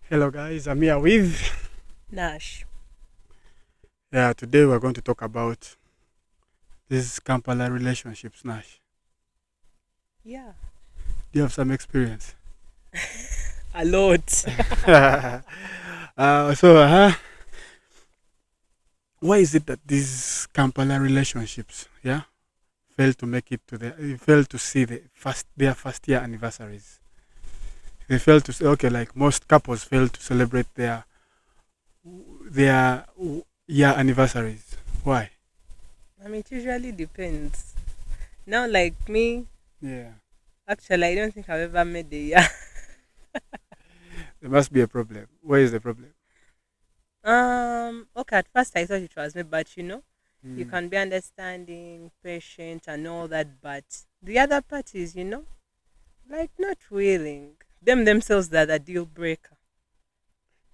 Hello guys, I'm here with Nash. today we're going to talk about this Kampala relationships, Nash. Yeah. Do you have some experience? A lot. Why is it that these Kampala relationships, fail to make it to fail to see their first year anniversaries? They fail to say, okay, like most couples fail to celebrate their year anniversaries. Why? It usually depends. Now, like me, Yeah, actually, I don't think I've ever made a year. there must be a problem. Where is the problem? Okay, at first I thought it was me, but you Mm. can be understanding, patient, and all that, but the other parties, like not willing. Them themselves that are deal breaker.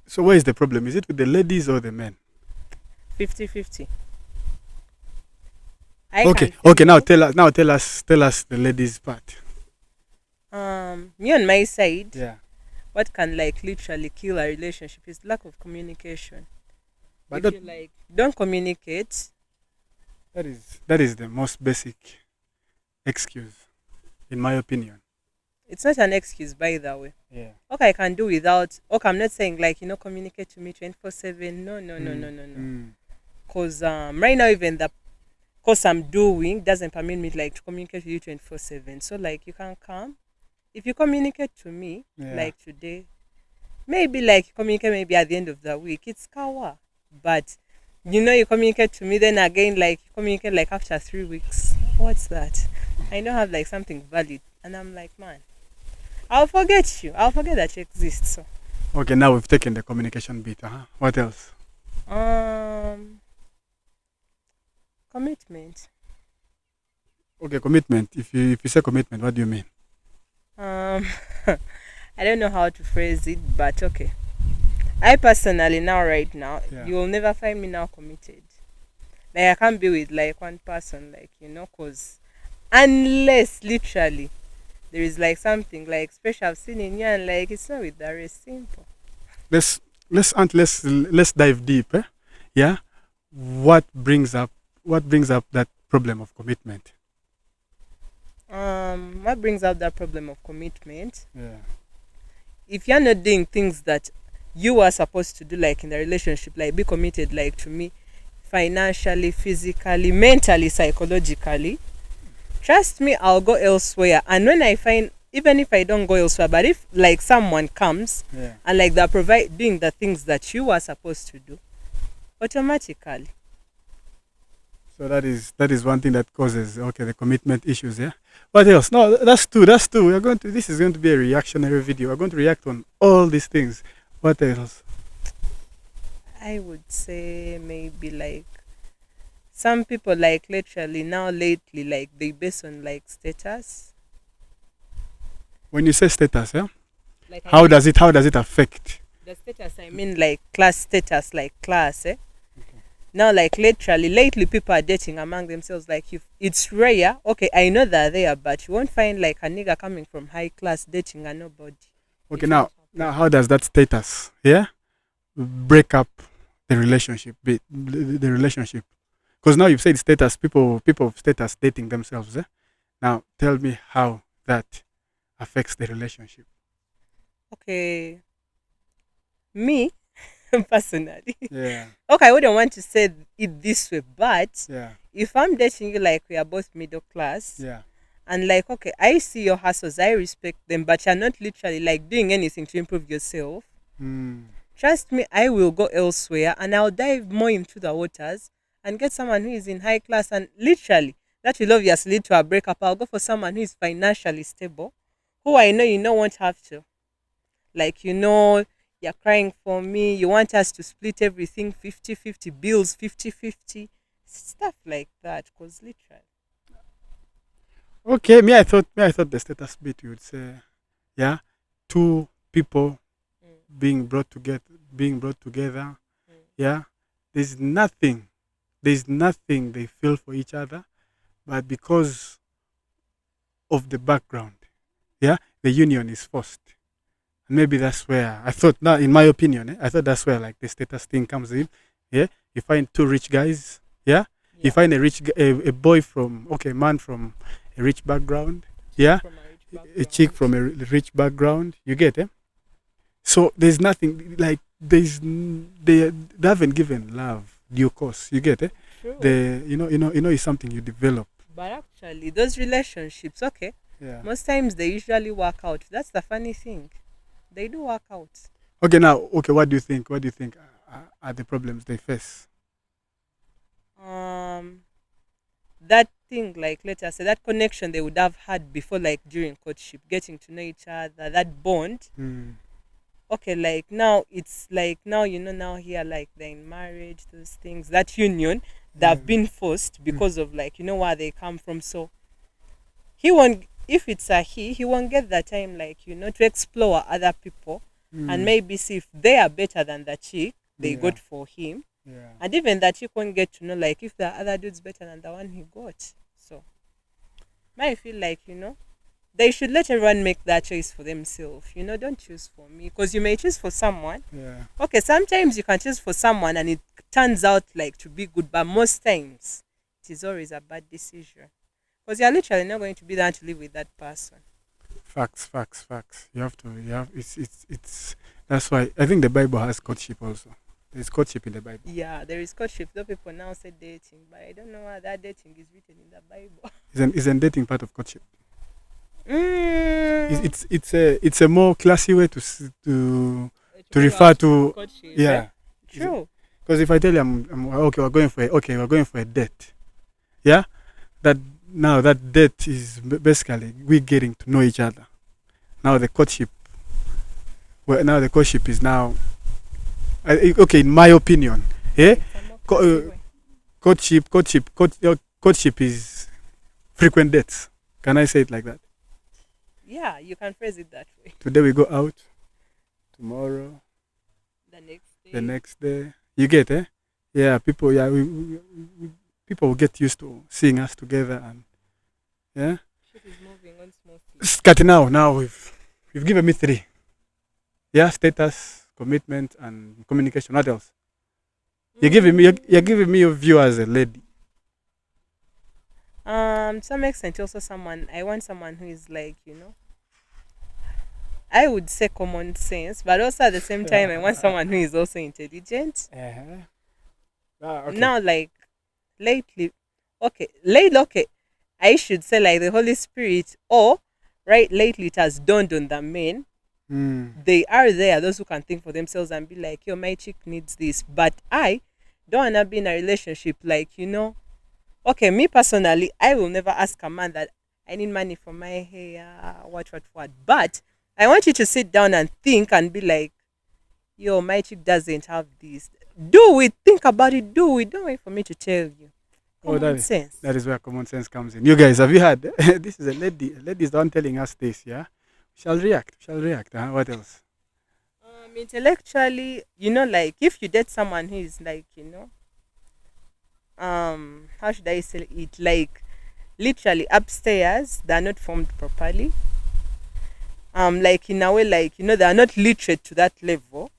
So where is the problem? Is it with the ladies or the men? 50-50. I Okay, can tell okay. Now you, tell us the ladies part. me on my side, Yeah, what can like literally kill a relationship is lack of communication. but If you like don't communicate, that is the most basic excuse, in my opinion. it's not an excuse, by the way. Yeah. Okay, I can do without. Okay, I'm not saying like communicate to me 24/7. No, no, no, no, Mm, no, no. mm, Cause right now even the course I'm doing doesn't permit me like to communicate with you 24/7. So like you can come if you communicate to me yeah. like today, maybe like communicate maybe at the end of the week. It's kawa, but you communicate to me then again like you communicate like after 3 weeks. What's that? I don't have like something valid, and I'm like, man, I'll forget you. I'll forget that you exist. So, Okay, now we've taken the communication bit. What else? um, commitment. Okay, commitment. If you say commitment, what do you mean? Um, I don't know how to phrase it, but okay. I personally now, right now, Yeah. you will never find me now committed. Like I can't be with like one person, like cause unless literally there is like something like special I've seen in you, and like it's not with that. It's simple. Let's dive deep. Yeah. What brings up that problem of commitment? What brings out that problem of commitment? Yeah. If you're not doing things that you are supposed to do, like in the relationship, like be committed, like to me, financially, physically, mentally, psychologically, trust me, I'll go elsewhere. And when I find, even if I don't go elsewhere, but if like someone comes Yeah. and like they're doing the things that you are supposed to do, automatically. So that is one thing that causes the commitment issues. Yeah. What else? No, that's two. That's two. We're going to. This is going to be a reactionary video. We're going to react on all these things. What else? I would say maybe like some people like literally now lately like they base on like status. When you say status, yeah, Like I how mean does it affect? the status I mean like class status, like class, eh? Now like literally lately people are dating among themselves, like if it's rare, okay, I know they're there, but you won't find like a nigga coming from high class dating a nobody. Okay, It won't now happen. how does that status, break up the relationship, the relationship? Because now you've said status, people of status dating themselves. Now tell me how that affects the relationship. Okay, me personally. Yeah, Okay, I wouldn't want to say it this way, but yeah, if I'm dating you like we are both middle class, yeah. and like okay, I see your hustles, I respect them, but you're not literally like doing anything to improve yourself. Mm. Trust me, I will go elsewhere and I'll dive more into the waters and get someone who is in high class, and literally that will obviously lead to a breakup. I'll go for someone who is financially stable, who I know won't have to. Like you're crying for me, you want us to split everything 50-50, bills 50-50, stuff like that. Cause literally. Okay, me I thought the status bit you would say, yeah, two people Mm, being brought together. mm. Yeah, there's nothing, they feel for each other, but because of the background, yeah, the union is forced. And maybe that's where I thought. Now, in my opinion, I thought that's where like the status thing comes in. Yeah, you find two rich guys. Yeah, you Yeah. find a boy from a man from a rich background. Yeah, From a rich a chick background. from a rich background. You get it. So there's nothing like they haven't given love due course. You get it. True. The it's something you develop. But actually, those relationships, okay, Yeah. most times they usually work out. That's the funny thing. They do work out. Okay, now, okay, what do you think? What do you think are the problems they face? Um, that thing, like let us say, that connection they would have had before, like during courtship, getting to know each other, that bond. Hmm. Okay, like now it's like now now here like they're in marriage, those things, that union, they've Yeah. been forced Mm. because of like where they come from. So he won't, if it's a he won't get the time like to explore other people and Mm. maybe see if they are better than the chick they Yeah. got for him. Yeah. And even that chick won't get to know like if the other dude's better than the one he got. So I feel like they should let everyone make that choice for themselves. Don't choose for me, because you may choose for someone. Yeah. Okay, sometimes you can choose for someone and it turns out like to be good, but most times it is always a bad decision, because you're literally not going to be there to live with that person. Facts, facts, facts. You have to. You have. It's. That's why I think the Bible has courtship also. There's courtship in the Bible. Yeah, there is courtship, though people now say dating, but I don't know why that dating is written in the Bible. Isn't dating part of courtship? Mm. It's a more classy way to refer to. Courtship, eh? Yeah. True. Because if I tell you I'm okay, we're going for a date. Yeah. That now that date is basically we getting to know each other. Now the courtship. Well, now the courtship is now. Okay, in my opinion, yeah, It's a more Co- classy uh, way. courtship is frequent dates. Can I say it like that? Yeah, you can phrase it that way. Today we go out, tomorrow, The next day. the next day. You get Yeah, people. Yeah, people will get used to seeing us together, and yeah. Shit is moving on smoothly. Scotty, now we've given me three. Yeah, status, commitment, and communication. What else? You're giving me your view as a lady. To some extent, also someone I want someone who is like I would say common sense, but also at the same time I want someone who is also intelligent. Uh-huh. Ah, okay. Now, like lately, okay, I should say like the Holy Spirit, or right lately it has dawned on the men. Mm. They are there, those who can think for themselves and be like, yo, my chick needs this. But I don't wanna be in a relationship like, okay, me personally, I will never ask a man that I need money for my hair, what. But I want you to sit down and think and be like, yo, my chick doesn't have this. Do it, think about it, do it. Don't wait for me to tell you. Oh, Common sense. that is where common sense comes in. You guys, have you heard? This is a lady. A lady is the one telling us this. Yeah, shall react. Shall react. Huh? What else? Intellectually, like if you date someone who is like, how should I say it? Like literally upstairs, they're not formed properly. Like in a way, like they are not literate to that level.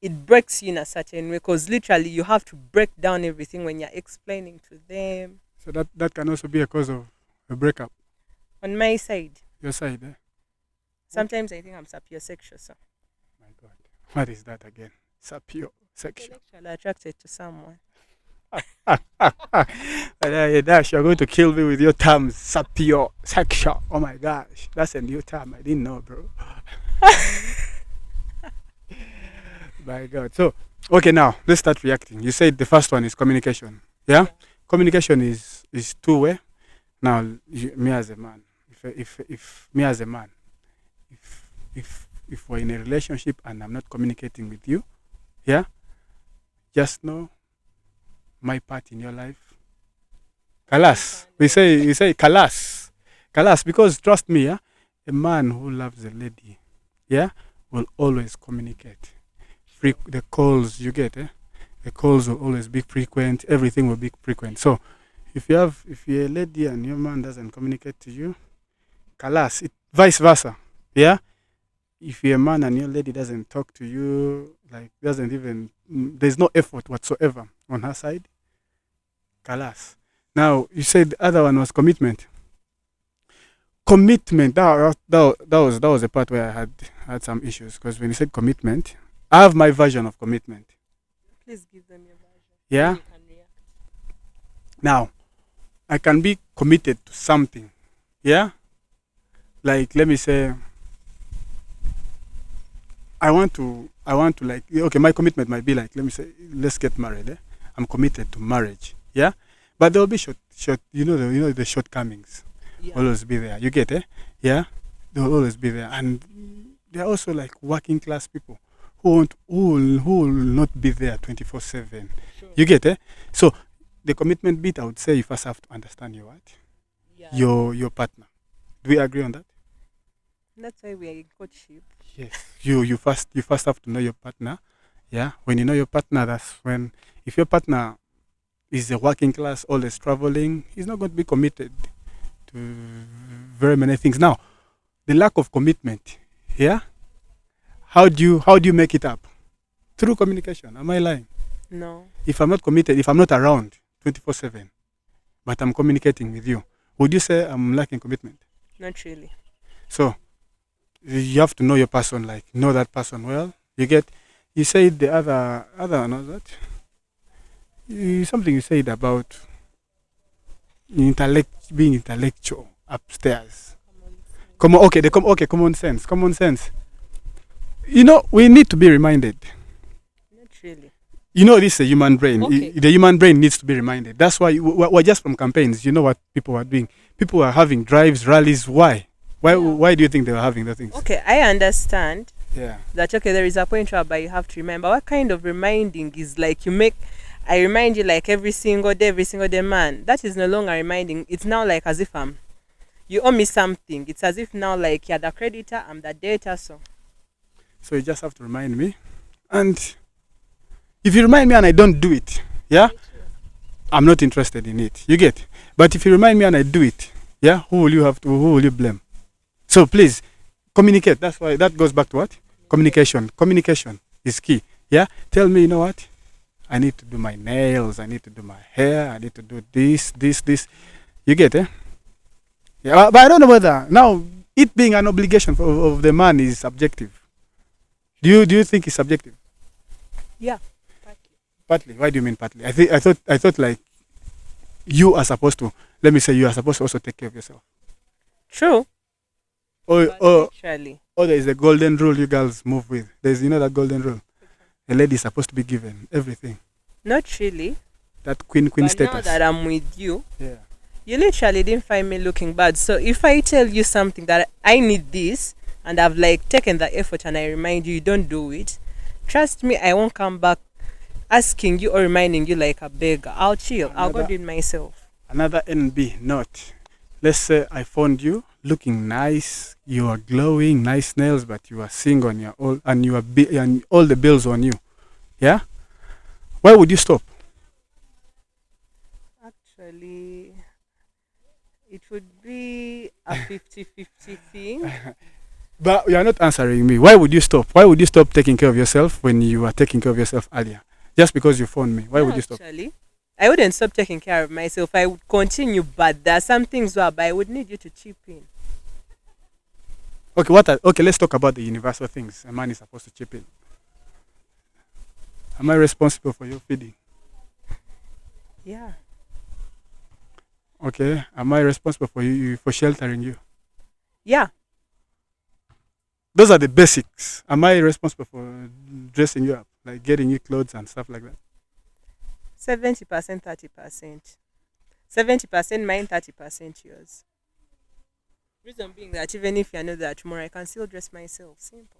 It breaks you in a certain way, because literally you have to break down everything when you're explaining to them. So that can also be a cause of a breakup. On my side, Your side, eh? sometimes I think I'm sapiosexual, so My God, what is that again? Sapio section. intellectually attracted to someone. Dash, you're going to kill me with your terms. Sapio sexual. Oh my gosh, that's a new term. I didn't know, bro. My God. So, okay, now let's start reacting. You said the first one is communication. Yeah, communication is two-way. Now, me as a man, if me as a man, if we're in a relationship and I'm not communicating with you, yeah, just know my part in your life. Kalas. We say kalas. Kalas, because trust me, yeah, a man who loves a lady, yeah, will always communicate. The calls you get, the calls will always be frequent. Everything will be frequent. So, if you're a lady and your man doesn't communicate to you, kalas. Vice versa, yeah. if you're a man and your lady doesn't talk to you, like doesn't even, there's no effort whatsoever on her side, kalas. Now you said the other one was commitment. Commitment. That was the part where I had some issues because when you said commitment, I have my version of commitment. Please give them your version. Yeah. Then you can react. Now I can be committed to something. Yeah. Like let me say I want to like okay, my commitment might be like let me say let's get married. I'm committed to marriage. Yeah. But there will be short the shortcomings Yeah. always be there. You get it? Yeah? They'll always be there. And they're also like working class people who will not be there 24/7. Sure. You get it? So the commitment bit I would say you first have to understand your what? Yeah. Your partner. Do we agree on that? That's why we are in courtship. Yes. You first have to know your partner. Yeah. When you know your partner, that's when if your partner is a working class, always traveling, he's not going to be committed to very many things. Now, the lack of commitment, yeah. How do you make it up? Through communication. Am I lying? No. If I'm not committed, if I'm not around 24/7, but I'm communicating with you, would you say I'm lacking commitment? Not really. So you have to know your person, like know that person well. You get. You said the other one was that something you said about being intellectual upstairs. Common sense. Common sense. We need to be reminded. Not really. This is a human brain. Okay. The human brain needs to be reminded. That's why we're just from campaigns. You know what people are doing. People are having drives, rallies. Why? Why? Yeah. Why do you think they were having the things? Okay, I understand Yeah. that okay, there is a point whereby you have to remember. What kind of reminding is like I remind you like every single day, man. That is no longer reminding. It's now like as if you owe me something. It's as if now like you're the creditor, I'm the debtor, So you just have to remind me. And if you remind me and I don't do it, yeah, I'm not interested in it. You get? But if you remind me and I do it, yeah, who will you blame? So please communicate. That's why that goes back to what? Communication. Communication is key. Yeah? Tell me, you know what? I need to do my nails, I need to do my hair, I need to do this. You get it? Yeah, but I don't know whether now it being an obligation of the man is subjective. Do you think it's subjective? yeah. Partly. Why do you mean partly? I thought like you are supposed to. Let me say you are supposed to also take care of yourself. True. Or But or, literally. or there is a golden rule you girls move with. There's that golden rule. A lady is supposed to be given everything. Not really. That queen But now status. that I'm with you, Yeah. you literally didn't find me looking bad. So if I tell you something that I need this and I've like taken the effort and I remind you, you don't do it, trust me, I won't come back asking you or reminding you like a beggar. I'll chill. I'll go do it myself. Another NB note. Let's say I found you looking nice, you are glowing, nice nails, but you are single and and all the bills on you. Yeah? Why would you stop? Actually, it would be a 50-50 thing. But you are not answering me. Why would you stop? Why would you stop taking care of yourself when you were taking care of yourself earlier? Just because you phoned me. Why would you stop? Actually, I wouldn't stop taking care of myself. I would continue, but there are some things whereby I would need you to chip in. Okay, let's talk about the universal things a man is supposed to chip in. Am I responsible for your feeding? Yeah. Okay. Am I responsible for sheltering you? Yeah. Those are the basics. Am I responsible for dressing you up, like getting you clothes and stuff like that? 70%, 30%. 70% mine, 30% yours. Reason being that even if you know that tomorrow I can still dress myself. Simple.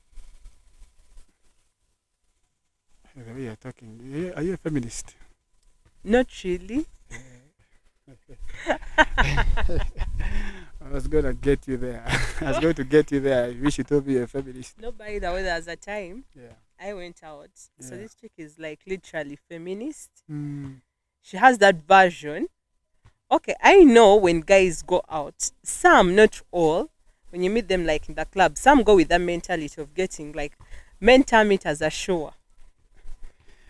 The way you're talking, are you a feminist? Not really. I was gonna get you there. I was going to get you there. I wish you told me you're a feminist. No, by the way, there's a time Yeah. I went out. So Yeah. this chick is like literally feminist. Mm. She has that version. Okay, I know when guys go out, some, not all, when you meet them like in the club, some go with that mentality of getting like men term it as a shower,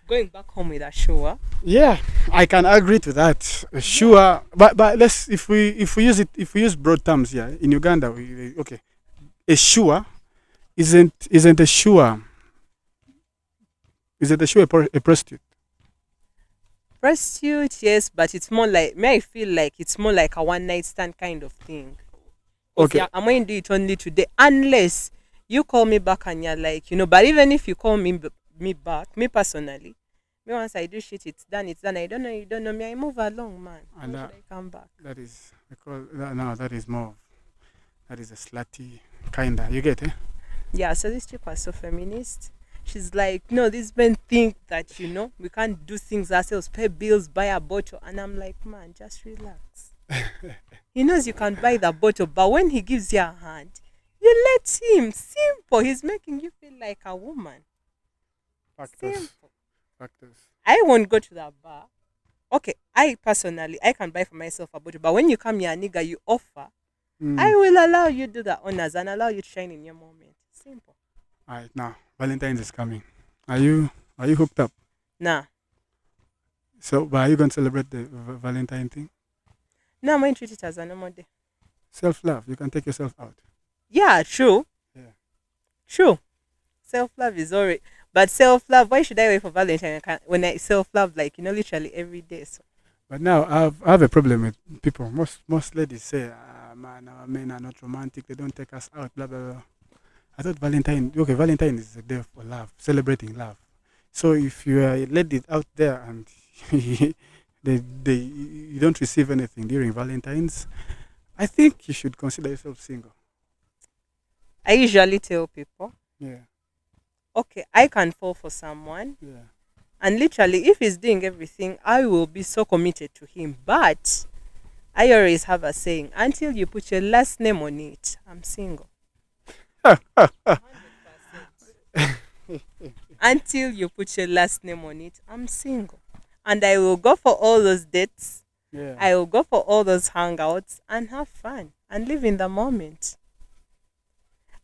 going back home with a shower. Yeah, I can agree to that. Sure, but let's if we use it if we use broad terms here in Uganda, okay, a sure isn't a sure isn't a sure a prostitute. Prostitute, yes, but it's more like, may I feel like it's more like a one night stand kind of thing. Because Okay, yeah, I'm going to do it only today, unless you call me back and you're like, but even if you call me back, me personally, me once I do shit, it's done, it's done. I don't know, you don't know me, I move along, man. and Why should I come back? that is because no, that is more that is a slutty kinda. You get it? Yeah, so this chick was so feminist. She's like, no, these men think that, we can't do things ourselves, pay bills, buy a bottle. And I'm like, man, just relax. He knows you can buy the bottle, but when he gives you a hand, you let him. Simple. He's making you feel like a woman. Factors, Simple. factors. I won't go to the bar. Okay, I personally, I can buy for myself a bottle, but when you come here, nigga, you offer, I Mm. will allow you do the honors and allow you to shine in your moment. Simple. All right, now Valentine's is coming. Are you hooked up? Nah. So, but are you going to celebrate the Valentine thing? No, I'm going to treat it as a normal day. Self love. You can take yourself out. Yeah, true. Yeah. True. Self love is alright. But self love, why should I wait for Valentine when I self love, like, literally every day? So, But now I have a problem with people. Most ladies say, man, our men are not romantic. They don't take us out. Blah blah blah. I thought Valentine. Okay, Valentine is a day for love, celebrating love. So if you are a lady out there and you don't receive anything during Valentine's, I think you should consider yourself single. I usually tell people, Yeah, okay, I can fall for someone. yeah. And literally, if he's doing everything, I will be so committed to him. But I always have a saying, until you put your last name on it, I'm single. 100%. Until you put your last name on it, I'm single. And I will go for all those dates. Yeah. I will go for all those hangouts and have fun and live in the moment.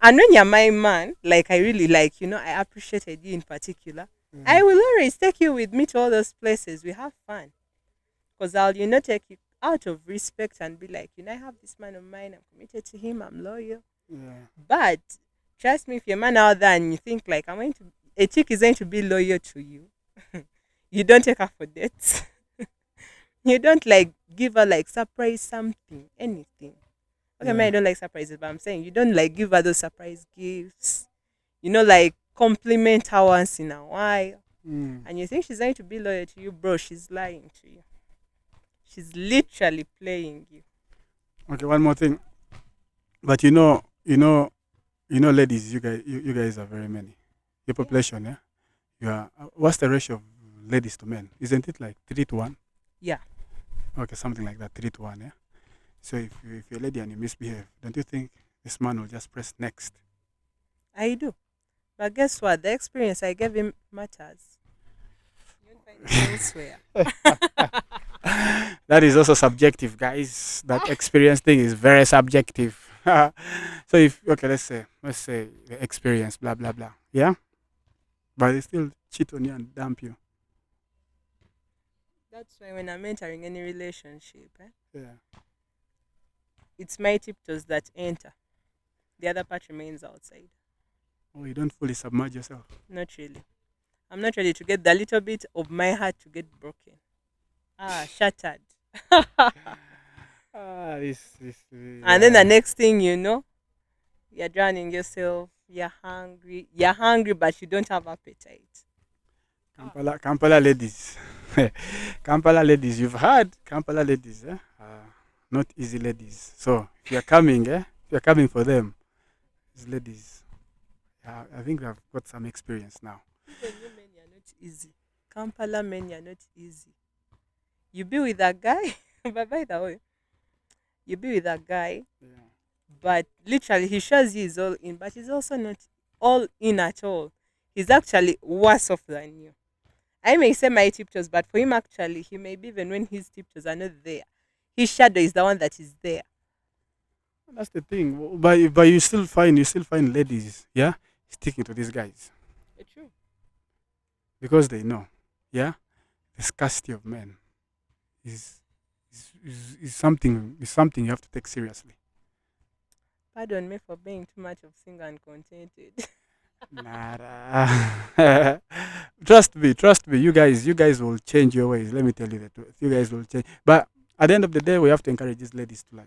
And when you're my man, like I really like, I appreciated you in particular, I will always take you with me to all those places. We have fun. Because I'll, take you out of respect and be like, I have this man of mine. I'm committed to him. I'm loyal. Yeah. But trust me, if you're a man out there and you think like a chick is going to be loyal to you, you don't take her for dates. You don't like give her like surprise something, anything. Okay, man, I Yeah. don't like surprises, but I'm saying you don't like give her those surprise gifts. Like compliment her once in a while. Mm. And you think she's going to be loyal to you, bro, she's lying to you. She's literally playing you. Okay, one more thing. But ladies, you guys are very many. Your population, yeah. You are. What's the ratio of ladies to men? Isn't it like 3 to 1? Yeah. Okay, something like that, 3 to 1, yeah. So if you're a lady and you misbehave, don't you think this man will just press next? I do. But guess what? The experience I gave him matters. You won't find it elsewhere. That is also subjective, guys. That experience thing is very subjective. So if okay, let's say the experience, blah blah blah, yeah, but they still cheat on you and dump you. That's why when I'm entering any relationship, Yeah. it's my tiptoes that enter. The other part remains outside. Oh, you don't fully submerge yourself. Not really. I'm not ready to get the little bit of my heart to get broken. Shattered. And then the next thing you know, you're drowning yourself, you're hungry, but you don't have appetite. Kampala ladies. Kampala ladies, you've heard Kampala ladies, eh? Not easy ladies. So if you're coming, if you're coming for them, these ladies, I think they've got some experience now. Even you men, you're not easy. Kampala men, you're not easy. You be with a guy, but by the way, you be with a guy, Yeah. but literally he shows you he's all in, but he's also not all in at all. He's actually worse off than you. I may say my tiptoes, but for him actually, he may be even when his tiptoes are not there. His shadow is the one that is there. That's the thing. But you still find ladies, yeah, sticking to these guys It's true. because they know, yeah, the scarcity of men is is something you have to take seriously. Pardon me for being too much of single and contented. Nada. Trust me. You guys will change your ways. Let me tell you the truth. You guys will change. But at the end of the day, we have to encourage these ladies to like